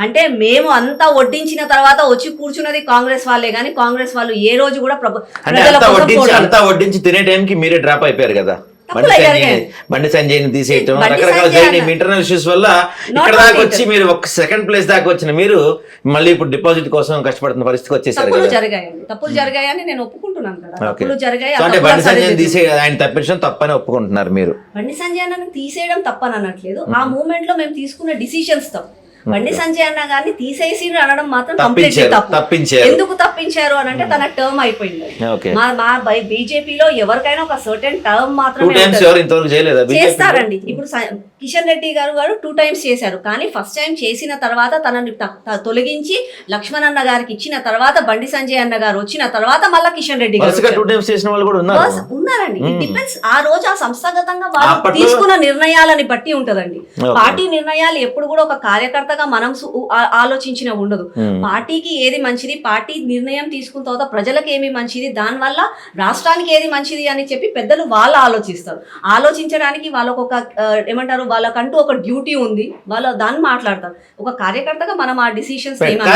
అంటే మేము అంతా వడ్డించిన తర్వాత వచ్చి కూర్చున్నది కాంగ్రెస్ వాళ్ళే గానీ కాంగ్రెస్ వాళ్ళు ఏ రోజు కూడా అంటే అంతా వడ్డించి తినే టైంకి మీరే డ్రాప్ అయిపోయారు కదా. బండి సంజయ్ని తీసేయటం రకరకాల జరిగిన ఇంటర్నల్ ఇష్యూస్ వల్ల ఇక్కడ దాకా వచ్చి మీరు ఒక సెకండ్ ప్లేస్ దాకా వచ్చిన మీరు మళ్ళీ ఇప్పుడు డిపాజిట్ కోసం కష్టపడుతున్న పరిస్థితికి వచ్చేసారు కదా. తప్పులు జరిగాయని నేను ఒప్పుకుంటున్నాను కదా. తప్పులు జరిగాయి. అంటే బండి సంజయ్ తీసే ఆయన తప్పించడం తప్పని ఒప్పుకుంటున్నారు మీరు. బండి సంజయ్ అన్న తీసేయడం తప్పని అనట్లేదు. ఆ మూమెంట్ లో మేము తీసుకున్న డిసిషన్స్ తప్పు. బండి సంజయ్ అన్న గారిని తీసేసి అనడం మాత్రం కంప్లీట్లీ తప్పు. ఎందుకు తప్పించారు అని అంటే తన టర్మ్ అయిపోయింది. మా బీజేపీలో ఎవరికైనా ఒక సర్టెన్ టర్మ్ మాత్రమే చేస్తారండి. ఇప్పుడు కిషన్ రెడ్డి గారు 2 times చేశారు. కానీ ఫస్ట్ టైం చేసిన తర్వాత తనని తొలగించి లక్ష్మణ్ అన్న గారికి ఇచ్చిన తర్వాత బండి సంజయ్ అన్న గారు వచ్చిన తర్వాత మళ్ళీ కిషన్ రెడ్డి గారు ఉన్నారండి. ఇట్ డిపెండ్స్ ఆ రోజు ఆ సంస్థాగతంగా వాళ్ళు తీసుకున్న నిర్ణయాలని బట్టి ఉంటదండి. పార్టీ నిర్ణయాలు ఎప్పుడు కూడా ఒక కార్యకర్తగా మనం ఆలోచించిన ఉండదు. పార్టీకి ఏది మంచిది, పార్టీ నిర్ణయం తీసుకున్న తర్వాత ప్రజలకు ఏమి మంచిది, దాని వల్ల రాష్ట్రానికి ఏది మంచిది అని చెప్పి పెద్దలు వాళ్ళు ఆలోచిస్తారు. ఆలోచించడానికి వాళ్ళకు ఒక ఏమంటారు వాళ్ళకంటూ ఒక డ్యూటీ ఉంది. వాళ్ళు దాన్ని మాట్లాడతారు. ఒక కార్యకర్తగా మనం ఆ డిసిషన్స్